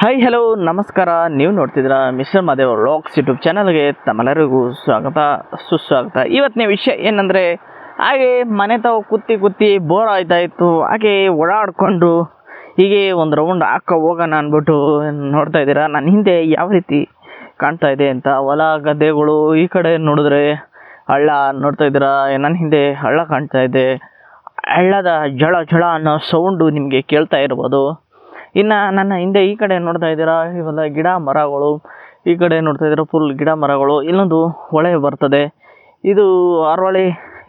Hi hello ನಮಸ್ಕಾರ. ನೀವು ನೋಡ್ತಿದ್ದೀರಾ ಮಿಸ್ಟರ್ ಮದೇವ್ ವ್ಲಾಗ್ಸ್ ಯೂಟ್ಯೂಬ್ ಚಾನಲ್ಗೆ ತಮ್ಮೆಲ್ಲರಿಗೂ ಸುಸ್ವಾಗತ. ಇವತ್ತಿನ ವಿಷಯ ಏನಂದರೆ, ಹಾಗೆ ಮನೆ ತಾವು ಕೂತಿ ಬೋರ್ ಆಯ್ತಾ ಇತ್ತು. ಹಾಗೆ ಓಡಾಡಿಕೊಂಡು ಹೀಗೆ ಒಂದು ರೌಂಡ್ ಹಾಕೋ ಹೋಗೋಣ ಅಂದ್ಬಿಟ್ಟು ನೋಡ್ತಾ ಇದ್ದೀರಾ ನನ್ನ ಹಿಂದೆ ಯಾವ ರೀತಿ ಕಾಣ್ತಾ ಇದೆ ಅಂತ. ಹೊಲ ಗದ್ದೆಗಳು, ಈ ಕಡೆ ನೋಡಿದ್ರೆ ಹಳ್ಳ ನೋಡ್ತಾ ಇದ್ದೀರಾ. ನನ್ನ ಹಿಂದೆ ಹಳ್ಳ ಕಾಣ್ತಾ ಇದೆ. ಹಳ್ಳದ ಜಳ ಅನ್ನೋ ಸೌಂಡು ನಿಮಗೆ ಕೇಳ್ತಾ ಇರ್ಬೋದು. ಇನ್ನು ನನ್ನ ಹಿಂದೆ ಈ ಕಡೆ ನೋಡ್ತಾ ಇದ್ದೀರಾ, ಇವೆಲ್ಲ ಗಿಡ ಮರಗಳು. ಈ ಕಡೆ ನೋಡ್ತಾ ಇದ್ದೀರಾ ಫುಲ್ ಗಿಡ ಮರಗಳು. ಇಲ್ಲೊಂದು ಹೊಳೆ ಬರ್ತದೆ. ಇದು ಆರೋಳಿ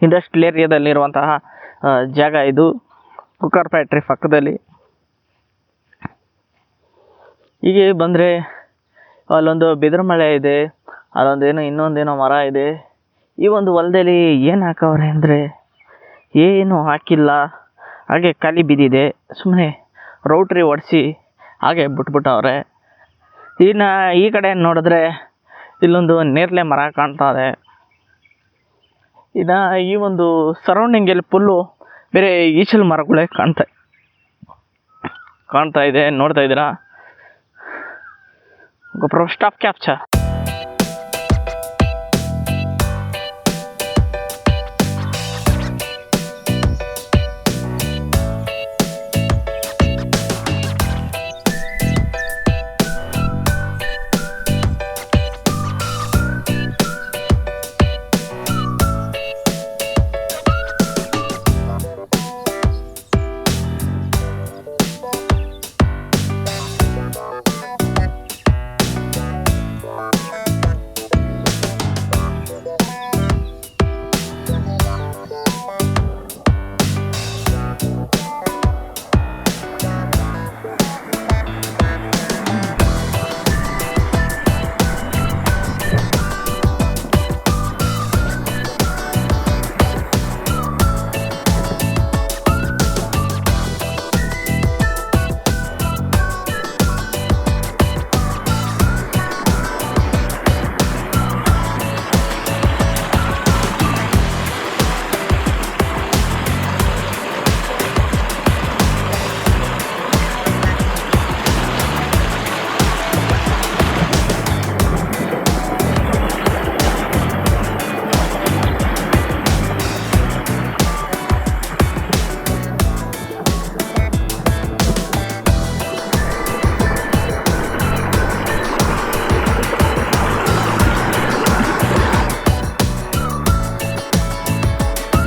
ಇಂಡಸ್ಟ್ರಿಯಲ್ ಏರಿಯಾದಲ್ಲಿರುವಂತಹ ಜಾಗ. ಇದು ಕುಕ್ಕರ್ ಫ್ಯಾಕ್ಟ್ರಿ ಪಕ್ಕದಲ್ಲಿ. ಹೀಗೆ ಬಂದರೆ ಅಲ್ಲೊಂದು ಬಿದಿರು ಮಳೆ ಇದೆ, ಅಲ್ಲೊಂದೇನೋ ಇನ್ನೊಂದೇನೋ ಮರ ಇದೆ. ಈ ಒಂದು ಹೊಲದಲ್ಲಿ ಏನು ಹಾಕವ್ರೆ ಅಂದರೆ ಏನು ಹಾಕಿಲ್ಲ, ಹಾಗೆ ಖಾಲಿ ಬಿದ್ದಿದೆ. ಸುಮ್ಮನೆ ರೌಟ್ರಿ ಹೊಡೆಸಿ ಹಾಗೆ ಬಿಟ್ಬಿಟ್ಟವ್ರೆ. ಇನ್ನು ಈ ಕಡೆ ನೋಡಿದ್ರೆ ಇಲ್ಲೊಂದು ನೇರಳೆ ಮರ ಕಾಣ್ತಾ ಇದೆ. ಇನ್ನು ಈ ಒಂದು ಸರೌಂಡಿಂಗಲ್ಲಿ ಫುಲ್ಲು ಬೇರೆ ಈಚಲು ಮರಗಳೇ ಕಾಣ್ತಾ ಇದೆ. ನೋಡ್ತಾ ಇದ್ದೀರಾ. ಗೊಬ್ಬರ ಸ್ಟಾಪ್ ಕ್ಯಾಪ್ಚರ್.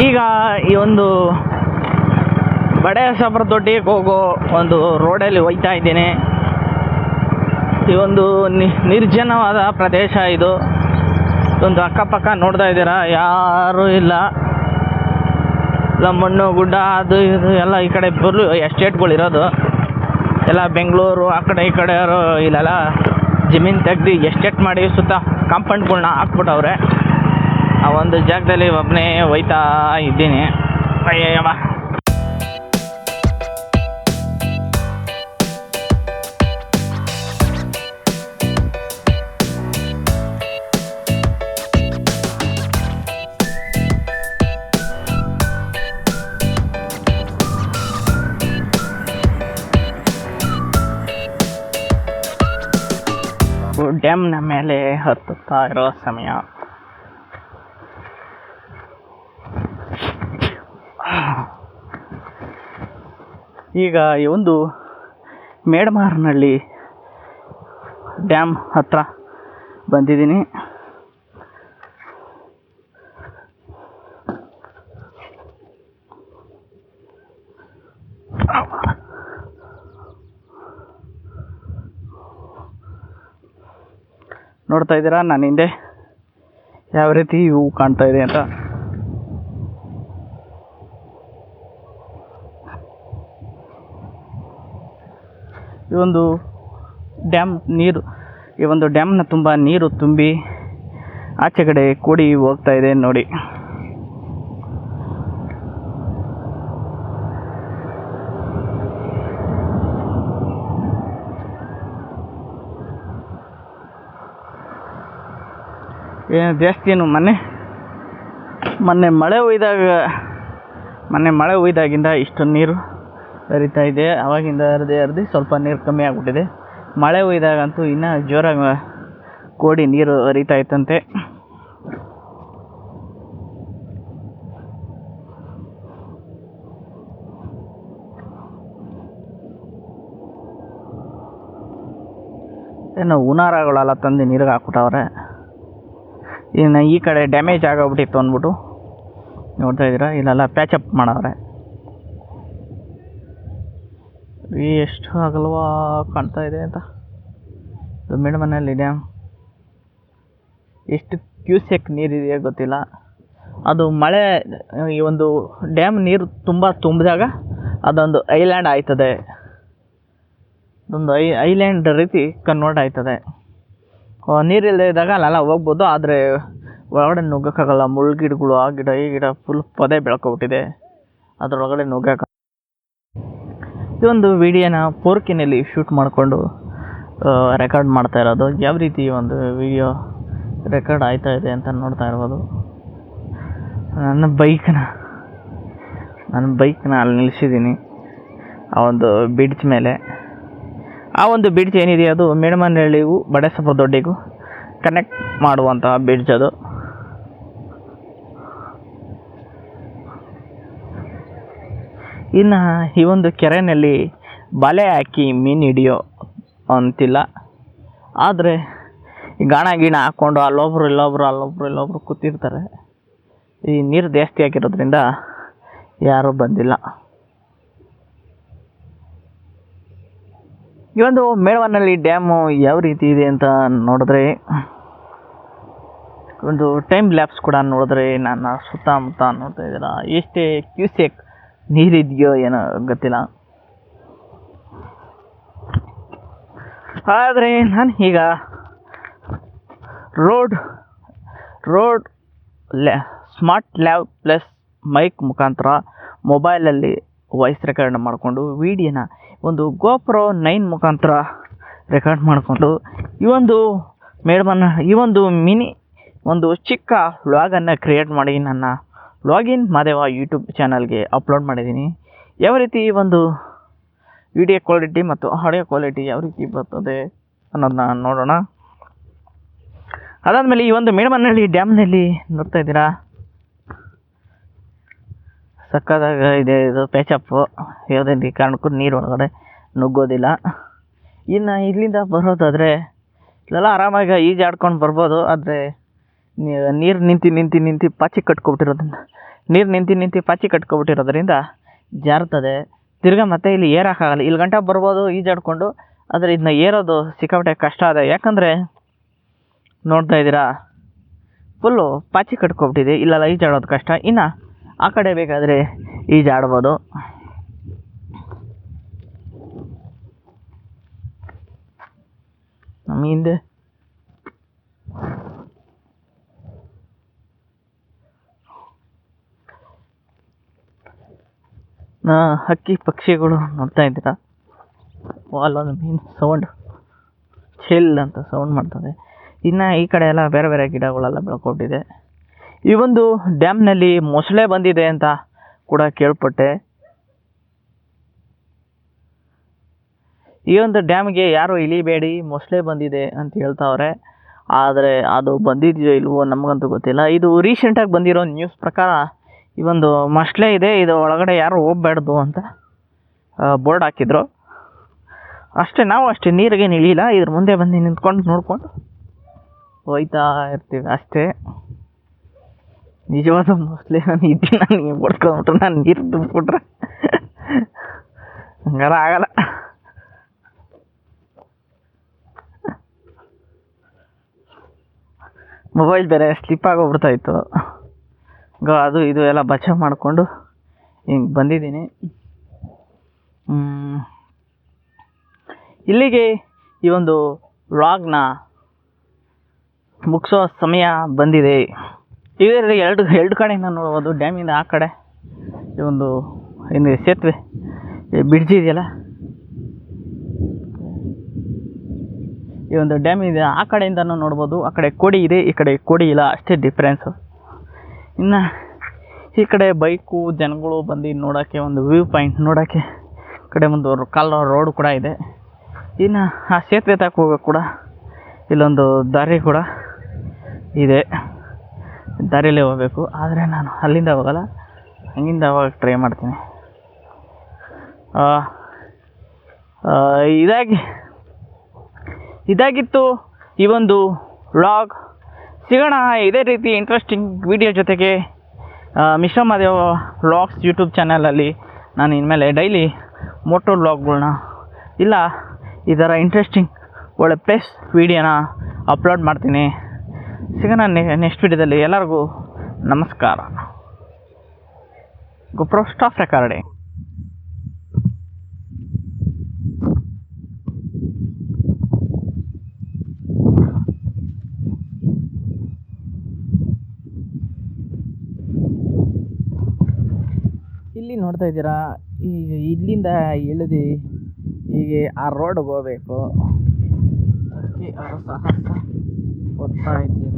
ಈಗ ಈ ಒಂದು ಬಡೆಸಾಪುರ ದೊಡ್ಡಿಗೆ ಹೋಗೋ ಒಂದು ರೋಡಲ್ಲಿ ಹೋಗ್ತಾ ಇದ್ದೇನೆ. ಈ ಒಂದು ನಿರ್ಜನವಾದ ಪ್ರದೇಶ ಇದು. ಒಂದು ಅಕ್ಕಪಕ್ಕ ನೋಡ್ತಾ ಇದ್ದೀರಾ, ಯಾರೂ ಇಲ್ಲ. ಎಲ್ಲ ಮಣ್ಣು ಗುಡ್ಡ ಅದು ಇದು ಎಲ್ಲ ಈ ಕಡೆ ಬರಲು ಎಸ್ಟೇಟ್ಗಳಿರೋದು. ಎಲ್ಲ ಬೆಂಗಳೂರು ಆ ಕಡೆ ಈ ಕಡೆ ಇಲ್ಲೆಲ್ಲ ಜಮೀನು ತೆಗ್ದು ಎಸ್ಟೇಟ್ ಮಾಡಿ ಸುತ್ತ ಕಾಂಪೌಂಡ್ಗಳ್ನ ಹಾಕ್ಬಿಟ್ಟವ್ರೆ. ಆ ಒಂದು ಜಾಗದಲ್ಲಿ ಒಬ್ಬನೇ ಹೋಯ್ತಾ ಇದ್ದೀನಿ. ಅಯ್ಯವ್ವ. ಡ್ಯಾಮ್ನ ಮೇಲೆ ಹತ್ತುತ್ತಾ ಇರೋ ಸಮಯ. ಈಗ ಈ ಒಂದು ಮೇಡಮಾರ್ನಹಳ್ಳಿ ಡ್ಯಾಮ್ ಹತ್ರ ಬಂದಿದ್ದೀನಿ. ನೋಡ್ತಾ ಇದ್ದೀರಾ ನನ್ನ ಹಿಂದೆ ಯಾವ ರೀತಿ ಇವು ಕಾಣ್ತಾ ಇದೆ ಅಂತ. ಈ ಒಂದು ಡ್ಯಾಮ್ನ ತುಂಬ ನೀರು ತುಂಬಿ ಆಚೆ ಕಡೆ ಕೂಡಿ ಹೋಗ್ತಾ ಇದೆ ನೋಡಿ. ಏನು ಜಾಸ್ತಿ ಏನು ಮೊನ್ನೆ ಮಳೆ ಒಯ್ದಾಗಿಂದ ಇಷ್ಟು ನೀರು ಹರಿತಾ ಇದೆ. ಅವಾಗಿಂದ ಹರಿದು ಸ್ವಲ್ಪ ನೀರು ಕಮ್ಮಿ ಆಗಿಬಿಟ್ಟಿದೆ. ಮಳೆ ಹುಯ್ದಾಗಂತೂ ಇನ್ನೂ ಜೋರಾಗಿ ಕೋಡಿ ನೀರು ಹರಿತಾ ಇತ್ತಂತೆ. ಏನು ಉನಾರಗಳೆಲ್ಲ ತಂದು ನೀರಿಗೆ ಹಾಕ್ಬಿಟ್ಟವ್ರೆ. ಇನ್ನು ಈ ಕಡೆ ಡ್ಯಾಮೇಜ್ ಆಗೋಗ್ಬಿಟ್ಟಿತ್ತು ಅಂದ್ಬಿಟ್ಟು ನೋಡ್ತಾ ಇದ್ದೀರಾ, ಇಲ್ಲೆಲ್ಲ ಪ್ಯಾಚಪ್ ಮಾಡವ್ರೆ. ಎಷ್ಟು ಆಗಲ್ವಾ ಕಾಣ್ತಾ ಇದೆ ಅಂತ. ಮೇಡಮನಲ್ಲಿ ಡ್ಯಾಮ್ ಎಷ್ಟು ಕ್ಯೂಸೆಕ್ ನೀರಿದೆಯೋ ಗೊತ್ತಿಲ್ಲ. ಅದು ಮಳೆ ಈ ಒಂದು ಡ್ಯಾಮ್ ನೀರು ತುಂಬ ತುಂಬಿದಾಗ ಅದೊಂದು ಐಲ್ಯಾಂಡ್ ಆಯ್ತದೆ, ಅದೊಂದು ಐಲ್ಯಾಂಡ್ ರೀತಿ ಕನ್ವರ್ಟ್ ಆಯ್ತದೆ. ನೀರಿಲ್ಲದೆ ಇದ್ದಾಗ ಅಲ್ಲೆಲ್ಲ ಹೋಗ್ಬೋದು, ಆದರೆ ಒಳಗಡೆ ನುಗ್ಗೋಕ್ಕಾಗಲ್ಲ. ಮುಳ್ಗಿಡಗಳು, ಆ ಗಿಡ ಈ ಗಿಡ ಫುಲ್ ಪೊದೆ ಬೆಳ್ಕೊಬಿಟ್ಟಿದೆ, ಅದರೊಳಗಡೆ ನುಗ್ಗಕ್ಕೆ. ಈ ಒಂದು ವಿಡಿಯೋನ 4Kನಲ್ಲಿ ಶೂಟ್ ಮಾಡಿಕೊಂಡು ರೆಕಾರ್ಡ್ ಮಾಡ್ತಾ ಇರೋದು. ಯಾವ ರೀತಿ ಒಂದು ವಿಡಿಯೋ ರೆಕಾರ್ಡ್ ಆಯ್ತಾ ಇದೆ ಅಂತ ನೋಡ್ತಾ ಇರ್ಬೋದು. ನನ್ನ ಬೈಕ್ನ ಅಲ್ಲಿ ನಿಲ್ಲಿಸಿದ್ದೀನಿ ಆ ಒಂದು ಬ್ರಿಡ್ಜ್ ಮೇಲೆ. ಆ ಒಂದು ಬ್ರಿಡ್ಜ್ ಏನಿದೆ ಅದು ಮೇಡಮನಹಳ್ಳಿಗೂ ಬಡೆಸಪ್ಪ ದೊಡ್ಡಿಗೂ ಕನೆಕ್ಟ್ ಮಾಡುವಂತಹ ಬ್ರಿಡ್ಜ್ ಅದು. ಇನ್ನು ಈ ಒಂದು ಕೆರೆಯಲ್ಲಿ ಬಲೆ ಹಾಕಿ ಮೀನು ಹಿಡಿಯೋ ಅಂತಿಲ್ಲ, ಆದರೆ ಈ ಗಾಣ ಗೀಣ ಹಾಕ್ಕೊಂಡು ಅಲ್ಲೊಬ್ರು ಕೂತಿರ್ತಾರೆ. ಈ ನೀರು ಜಾಸ್ತಿ ಆಗಿರೋದ್ರಿಂದ ಯಾರೂ ಬಂದಿಲ್ಲ. ಈ ಒಂದು ಮೇಡವನಹಳ್ಳಿ ಡ್ಯಾಮು ಯಾವ ರೀತಿ ಇದೆ ಅಂತ ನೋಡಿದ್ರೆ, ಒಂದು ಟೈಮ್ ಲ್ಯಾಪ್ಸ್ ಕೂಡ ನೋಡಿದ್ರೆ ನನ್ನ ಸುತ್ತಮುತ್ತ ನೋಡ್ತಾ ಇದ್ದೀರಾ, ಎಷ್ಟೇ ಕ್ಯೂಸೆಕ್ ನೀರಿದೆಯೋ ಏನೋ ಗೊತ್ತಿಲ್ಲ. ಆದರೆ ನಾನು ಈಗ Rode smart lav plus mic ಮುಖಾಂತರ ಮೊಬೈಲಲ್ಲಿ ವಾಯ್ಸ್ ರೆಕಾರ್ಡ್ ಮಾಡಿಕೊಂಡು ವಿಡಿಯೋನ ಒಂದು GoPro 9 ಮುಖಾಂತರ ರೆಕಾರ್ಡ್ ಮಾಡಿಕೊಂಡು ಈ ಒಂದು ಮಿನಿ ಒಂದು ಚಿಕ್ಕ ವ್ಲಾಗನ್ನು ಕ್ರಿಯೇಟ್ ಮಾಡಿ ನನ್ನ ವ್ಲಾಗಿನ್ ಮಾದೇವ ಯೂಟ್ಯೂಬ್ ಚಾನಲ್ಗೆ ಅಪ್ಲೋಡ್ ಮಾಡಿದ್ದೀನಿ. ಯಾವ ರೀತಿ ಒಂದು ವಿಡಿಯೋ ಕ್ವಾಲಿಟಿ ಮತ್ತು ಆಡಿಯೋ ಕ್ವಾಲಿಟಿ ಯಾವ ರೀತಿ ಬರ್ತದೆ ಅನ್ನೋದನ್ನ ನೋಡೋಣ. ಅದಾದಮೇಲೆ ಈ ಒಂದು ಮೇಡಮನಹಳ್ಳಿ ಡ್ಯಾಮ್ನಲ್ಲಿ ನೋಡ್ತಾ ಇದ್ದೀರಾ, ಸಕ್ಕದಾಗ ಇದೆ ಇದು ಪ್ಯಾಚಪ್ಪು. ಯಾವುದೇ ಕಾರಣಕ್ಕೂ ನೀರು ಒಳಗಡೆ ನುಗ್ಗೋದಿಲ್ಲ. ಇನ್ನು ಇಲ್ಲಿಂದ ಬರೋದಾದರೆ ಇಲ್ಲೆಲ್ಲ ಆರಾಮಾಗಿ ಈಜಾಡ್ಕೊಂಡು ಬರ್ಬೋದು, ಆದರೆ ನೀರು ನಿಂತು ಪಾಚಿ ಕಟ್ಕೊಬಿಟ್ಟಿರೋದ್ರಿಂದ ಜಾರ್ತದೆ. ತಿರ್ಗಾ ಮತ್ತೆ ಇಲ್ಲಿ ಏರೋಕ್ಕಾಗಲ್ಲ. ಇಲ್ಲಿ ಗಂಟ ಬರ್ಬೋದು ಈಜಾಡ್ಕೊಂಡು, ಆದರೆ ಇದನ್ನ ಏರೋದು ಸಿಕ್ಕಾಪಟ್ಟೆ ಕಷ್ಟ ಇದೆ. ಯಾಕಂದರೆ ನೋಡ್ತಾ ಇದ್ದೀರಾ ಫುಲ್ಲು ಪಾಚಿ ಕಟ್ಕೊಬಿಟ್ಟಿದೆ, ಇಲ್ಲೆಲ್ಲ ಈಜಾಡೋದು ಕಷ್ಟ. ಇನ್ನು ಆ ಕಡೆ ಬೇಕಾದರೆ ಈಜಾಡ್ಬೋದು. ನಮ್ಮ ಹಿಂದೆ ಹಕ್ಕಿ ಪಕ್ಷಿಗಳು ನೋಡ್ತಾ ಇದ್ದೀರಾ, ಅಲ್ಲೊಂದು ಮೀನು ಸೌಂಡ್ ಚೆಲ್ ಅಂತ ಸೌಂಡ್ ಮಾಡ್ತದೆ. ಇನ್ನು ಈ ಕಡೆ ಎಲ್ಲ ಬೇರೆ ಬೇರೆ ಗಿಡಗಳೆಲ್ಲ ಬೆಳ್ಕೊಟ್ಟಿದೆ. ಈ ಒಂದು ಡ್ಯಾಮ್ನಲ್ಲಿ ಮೊಸಳೆ ಬಂದಿದೆ ಅಂತ ಕೂಡ ಕೇಳ್ಪಟ್ಟೆ. ಈ ಒಂದು ಡ್ಯಾಮ್ಗೆ ಯಾರು ಇಳಿಬೇಡಿ, ಮೊಸಳೆ ಬಂದಿದೆ ಅಂತ ಹೇಳ್ತಾವ್ರೆ. ಆದರೆ ಅದು ಬಂದಿದೆಯೋ ಇಲ್ವೋ ನಮಗಂತೂ ಗೊತ್ತಿಲ್ಲ. ಇದು ರೀಸೆಂಟಾಗಿ ಬಂದಿರೋ ನ್ಯೂಸ್ ಪ್ರಕಾರ ಈ ಒಂದು ಮೊಸಳೆ ಇದೆ, ಇದು ಒಳಗಡೆ ಯಾರು ಹೋಗ್ಬಾರ್ದು ಅಂತ ಬೋರ್ಡ್ ಹಾಕಿದ್ರು ಅಷ್ಟೇ. ನಾವು ಅಷ್ಟೇ ನೀರಿಗೆ ಇಳಿಯಿಲ್ಲ, ಇದ್ರ ಮುಂದೆ ಬಂದು ನಿಂತ್ಕೊಂಡು ನೋಡ್ಕೊಂಡು ಹೋಯ್ತಾ ಇರ್ತೀವಿ ಅಷ್ಟೇ. ನಿಜವಾದ ಮೊಸಳೆ ನಾನು ಇದ್ದೀನಿ, ನನಗೆ ಬಡ್ಕೊಂಡ್ಬಿಟ್ರೆ ನಾನು ನೀರು ತುಂಬಿಬಿಟ್ರೆ ಹಂಗಾರ ಆಗಲ್ಲ. ಮೊಬೈಲ್ ಬೇರೆ ಸ್ಲಿಪ್ ಆಗೋಗ್ಬಿಡ್ತಾಯಿತ್ತು. ಅದು ಇದು ಎಲ್ಲ ಬಚಾವ್ ಮಾಡಿಕೊಂಡು ಹಿಂಗೆ ಬಂದಿದ್ದೀನಿ. ಇಲ್ಲಿಗೆ ಈ ಒಂದು ವ್ಲಾಗ್ನ ಮುಗಿಸೋ ಸಮಯ ಬಂದಿದೆ. ಇದರಲ್ಲಿ ಎರಡು ಕಡೆಯಿಂದ ನೋಡ್ಬೋದು. ಡ್ಯಾಮಿಂದ ಆ ಕಡೆ ಈ ಒಂದು ಏನು ಸೇತುವೆ ಬ್ರಿಡ್ಜ್ ಇದೆಯಲ್ಲ, ಈ ಒಂದು ಡ್ಯಾಮ್ ಇದೆ, ಆ ಕಡೆಯಿಂದನೂ ನೋಡ್ಬೋದು. ಆ ಕಡೆ ಕೋಡಿ ಇದೆ, ಈ ಕಡೆ ಕೋಡಿ ಇಲ್ಲ, ಅಷ್ಟೇ ಡಿಫ್ರೆನ್ಸು. ಇನ್ನು ಈ ಕಡೆ ಬೈಕು ಜನಗಳು ಬಂದು ನೋಡೋಕ್ಕೆ ಒಂದು ವ್ಯೂ ಪಾಯಿಂಟ್ ನೋಡೋಕ್ಕೆ ಕಡೆ ಒಂದು ಕಾಲ ರೋಡ್ ಕೂಡ ಇದೆ. ಇನ್ನು ಆ ಸೇತುವೆ ತಕ್ಕ ಹೋಗೋಕೆ ಕೂಡ ಇಲ್ಲೊಂದು ದಾರಿ ಕೂಡ ಇದೆ, ದಾರಿಯಲ್ಲೇ ಹೋಗಬೇಕು. ಆದರೆ ನಾನು ಅಲ್ಲಿಂದ ಹೋಗಲ್ಲ, ಹಂಗಿಂದ ಹೋಗಕ್ಕೆ ಟ್ರೈ ಮಾಡ್ತೀನಿ. ಇದಾಗಿತ್ತು ಈ ಒಂದು ವ್ಲಾಗ್. ಸಿಗೋಣ ಇದೇ ರೀತಿ ಇಂಟ್ರೆಸ್ಟಿಂಗ್ ವಿಡಿಯೋ ಜೊತೆಗೆ. ಮಿಶ್ರ ಮಾದೇವ ವ್ಲಾಗ್ಸ್ ಯೂಟ್ಯೂಬ್ ಚಾನಲಲ್ಲಿ ನಾನು ಇನ್ಮೇಲೆ ಡೈಲಿ ಮೋಟೋ ವ್ಲಾಗ್ಗಳನ್ನ ಇಲ್ಲ ಈ ಥರ ಇಂಟ್ರೆಸ್ಟಿಂಗ್ ಒಳ್ಳೆ ಪ್ಲೇಸ್ ವಿಡಿಯೋನ ಅಪ್ಲೋಡ್ ಮಾಡ್ತೀನಿ. ಸಿಗೋಣ ನೆಕ್ಸ್ಟ್ ವಿಡಿಯೋದಲ್ಲಿ. ಎಲ್ಲರಿಗೂ ನಮಸ್ಕಾರ. GoPro stop recording. ಇಲ್ಲಿ ನೋಡ್ತಾ ಇದ್ದೀರಾ, ಈಗ ಇಲ್ಲಿಂದ ಇಳಿದು ಹೀಗೆ ಆ ರೋಡ್ಗೆ ಹೋಗ್ಬೇಕು. ಅದಕ್ಕೆ ಸಾಹಸ ಕೊಡ್ತಾ ಇದ್ದೀನಿ.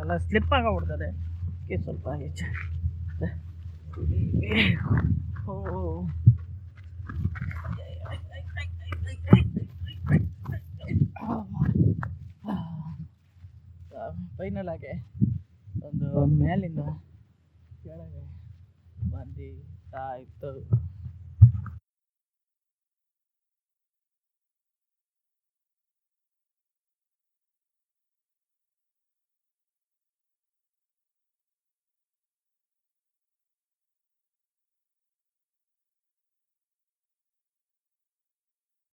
ಎಲ್ಲ ಸ್ಲಿಪ್ ಆಗೋಗ್ಬಿಡ್ತದೆ, ಸ್ವಲ್ಪ ಹೆಚ್ಚು. ಫೈನಲ್ ಆಗಿ ಒಂದು ಮೇಲಿಂದ ಕೆಳಗೆ ಬಂದಿತ್ತಾ ಇತ್ತು.